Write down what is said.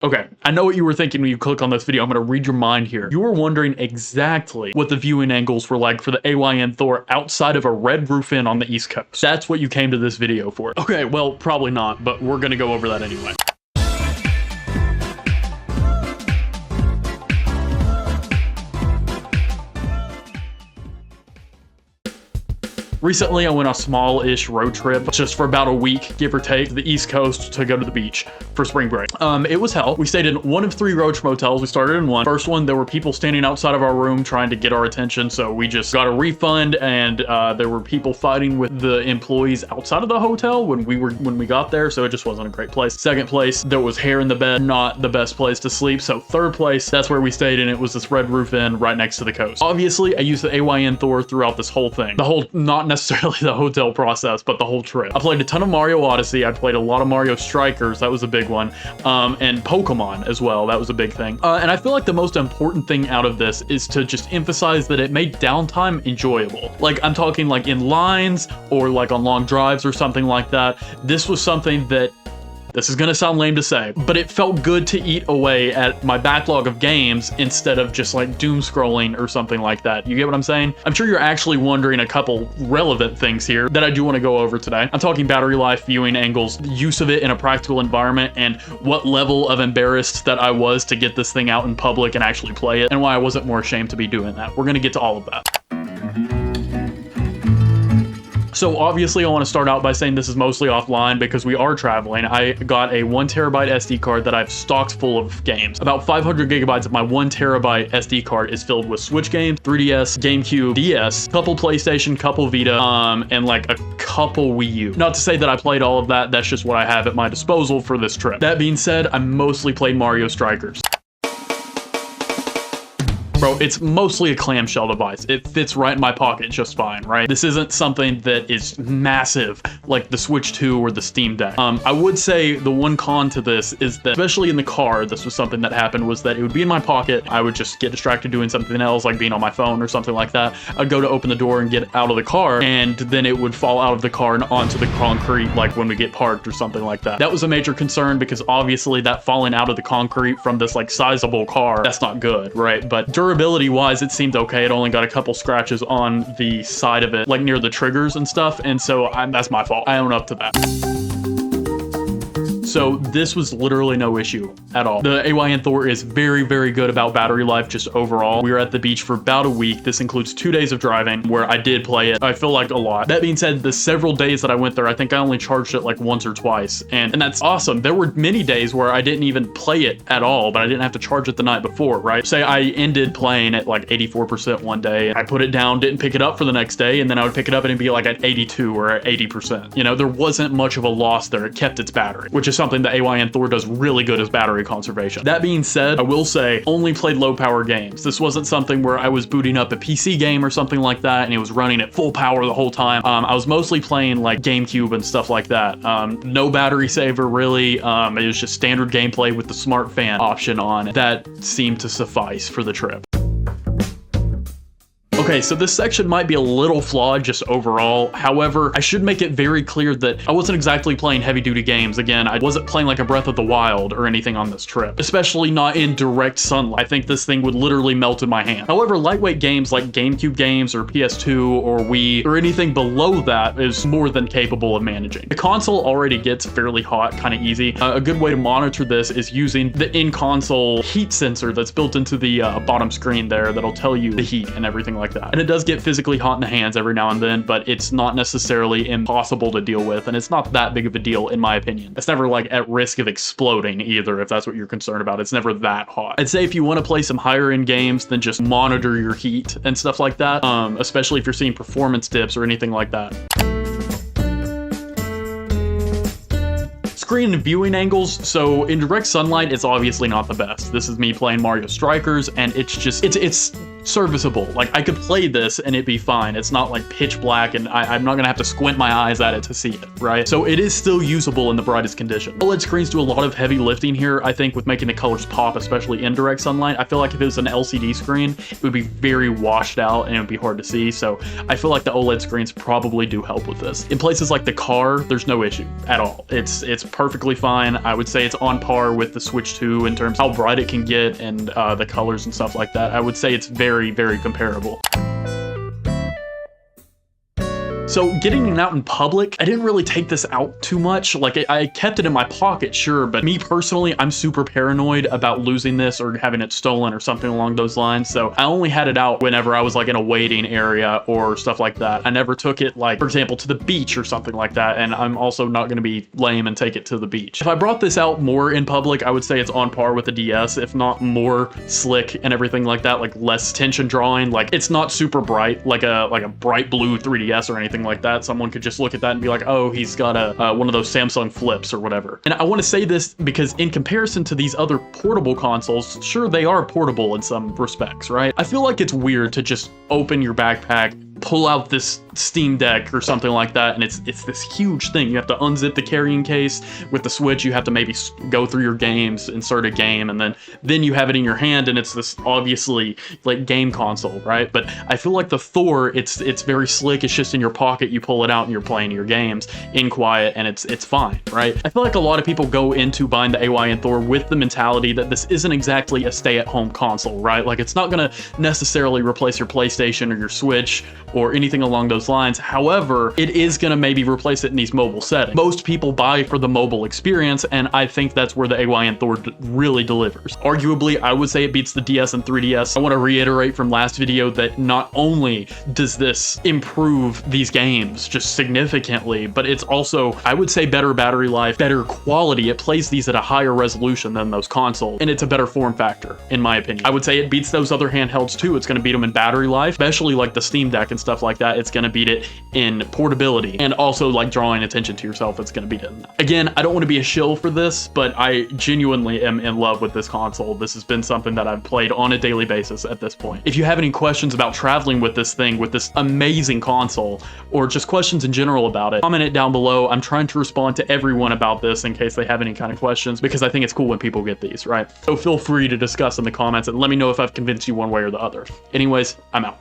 Okay, I know what you were thinking when you click on this video. I'm gonna read your mind here. You were wondering exactly what the viewing angles were like for the AYN Thor outside of a red roof inn on the East Coast. That's what you came to this video for. Okay, well, probably not, but we're gonna go over that anyway. Recently, I went on a small-ish road trip just for about a week, give or take, to the East Coast to go to the beach for spring break. It was hell. We stayed in one of 3 roach motels. We started in one. First one, there were people standing outside of our room trying to get our attention, so we just got a refund, and there were people fighting with the employees outside of the hotel when we got there, so it just wasn't a great place. Second place, there was hair in the bed, not the best place to sleep. So third place, that's where we stayed, and it was this red roof inn right next to the coast. Obviously, I used the AYN Thor throughout this whole thing. Not necessarily the hotel process, but the whole trip. I played a ton of Mario Odyssey. I played a lot of Mario Strikers. That was a big one. And Pokemon as well. That was a big thing. And I feel like the most important thing out of this is to just emphasize that it made downtime enjoyable. Like, I'm talking like in lines or like on long drives or something like that. This was something that, this is gonna sound lame to say, but it felt good to eat away at my backlog of games instead of just like doom scrolling or something like that. You get what I'm saying? I'm sure you're actually wondering a couple relevant things here that I do want to go over today. I'm talking battery life, viewing angles, use of it in a practical environment, and what level of embarrassed that I was to get this thing out in public and actually play it, and why I wasn't more ashamed to be doing that. We're gonna get to all of that. So obviously I want to start out by saying this is mostly offline because we are traveling. I got a 1 terabyte SD card that I've stocked full of games. About 500 gigabytes of my 1 terabyte SD card is filled with Switch games, 3DS, GameCube, DS, couple PlayStation, couple Vita, and like a couple Wii U. Not to say that I played all of that, that's just what I have at my disposal for this trip. That being said, I mostly played Mario Strikers. Bro, it's mostly a clamshell device. It fits right in my pocket just fine, right? This isn't something that is massive like the Switch 2 or the Steam Deck. I would say the one con to this is that, especially in the car, this was something that happened, was that it would be in my pocket. I would just get distracted doing something else, like being on my phone or something like that. I'd go to open the door and get out of the car, and then it would fall out of the car and onto the concrete, like when we get parked or something like that. That was a major concern because obviously that falling out of the concrete from this like sizable car, that's not good, right? But durability wise, it seemed okay. It only got a couple scratches on the side of it, like near the triggers and stuff, and so that's my fault. I own up to that. So this was literally no issue at all. The AYN Thor is very, very good about battery life just overall. We were at the beach for about a week. This includes 2 days of driving where I did play it. I feel like a lot. That being said, the several days that I went there, I think I only charged it like once or twice. And that's awesome. There were many days where I didn't even play it at all, but I didn't have to charge it the night before, right? Say I ended playing at like 84% one day, and I put it down, didn't pick it up for the next day, and then I would pick it up and it'd be like at 82 or at 80%. You know, there wasn't much of a loss there. It kept its battery, which is something that AYN Thor does really good as battery conservation. That being said, I will say, only played low power games. This wasn't something where I was booting up a PC game or something like that and it was running at full power the whole time. I was mostly playing like GameCube and stuff like that. No battery saver really. It was just standard gameplay with the smart fan option on. That seemed to suffice for the trip. Okay, so this section might be a little flawed just overall. However, I should make it very clear that I wasn't exactly playing heavy-duty games. Again, I wasn't playing like a Breath of the Wild or anything on this trip, especially not in direct sunlight. I think this thing would literally melt in my hand. However, lightweight games like GameCube games or PS2 or Wii or anything below that is more than capable of managing. The console already gets fairly hot kind of easy. A good way to monitor this is using the in-console heat sensor that's built into the bottom screen there that'll tell you the heat and everything like that. And it does get physically hot in the hands every now and then, but it's not necessarily impossible to deal with, and it's not that big of a deal in my opinion. It's never like at risk of exploding either, if that's what you're concerned about. It's never that hot. I'd say if you want to play some higher end games, then just monitor your heat and stuff like that, especially if you're seeing performance dips or anything like that. Screen and viewing angles. So in direct sunlight, it's obviously not the best. This is me playing Mario Strikers, and it's just, it's serviceable. Like, I could play this and it'd be fine. It's not like pitch black and I'm not gonna have to squint my eyes at it to see it, right? So it is still usable in the brightest condition. OLED screens do a lot of heavy lifting here, I think, with making the colors pop, especially in direct sunlight. I feel like if it was an LCD screen, it would be very washed out and it would be hard to see. So I feel like the OLED screens probably do help with this. In places like the car, there's no issue at all. It's perfectly fine. I would say it's on par with the Switch 2 in terms of how bright it can get and the colors and stuff like that. I would say it's very, very comparable. So getting it out in public, I didn't really take this out too much. Like, I kept it in my pocket, sure, but me personally, I'm super paranoid about losing this or having it stolen or something along those lines. So I only had it out whenever I was like in a waiting area or stuff like that. I never took it, like, for example, to the beach or something like that. And I'm also not gonna be lame and take it to the beach. If I brought this out more in public, I would say it's on par with the DS, if not more slick and everything like that, like less tension drawing. Like, it's not super bright, like a bright blue 3DS or anything like that. Someone could just look at that and be like, oh, he's got a one of those Samsung flips or whatever. And I want to say this because in comparison to these other portable consoles, sure, they are portable in some respects, right? I feel like it's weird to just open your backpack, pull out this Steam Deck or something like that, and it's this huge thing. You have to unzip the carrying case. With the Switch, you have to maybe go through your games, insert a game, and then you have it in your hand, and it's this obviously like game console, right? But I feel like the Thor, it's very slick. It's just in your pocket. You pull it out and you're playing your games in quiet, and it's fine, right? I feel like a lot of people go into buying the AYN Thor with the mentality that this isn't exactly a stay-at-home console, right? Like, it's not gonna necessarily replace your PlayStation or your Switch or anything along those lines. However, it is gonna maybe replace it in these mobile settings. Most people buy for the mobile experience, and I think that's where the AYN Thor really delivers. Arguably, I would say it beats the DS and 3DS. I want to reiterate from last video that not only does this improve these games just significantly, but it's also, I would say, better battery life, better quality. It plays these at a higher resolution than those consoles, and it's a better form factor, in my opinion. I would say it beats those other handhelds too. It's gonna beat them in battery life, especially like the Steam Deck and stuff like that. It's gonna beat it in portability, and also like drawing attention to yourself. It's gonna beat it in that. Again, I don't want to be a shill for this, but I genuinely am in love with this console. This has been something that I've played on a daily basis at this point. If you have any questions about traveling with this thing, with this amazing console, or just questions in general about it, comment it down below. I'm trying to respond to everyone about this in case they have any kind of questions, because I think it's cool when people get these, right? So feel free to discuss in the comments and let me know if I've convinced you one way or the other. Anyways, I'm out.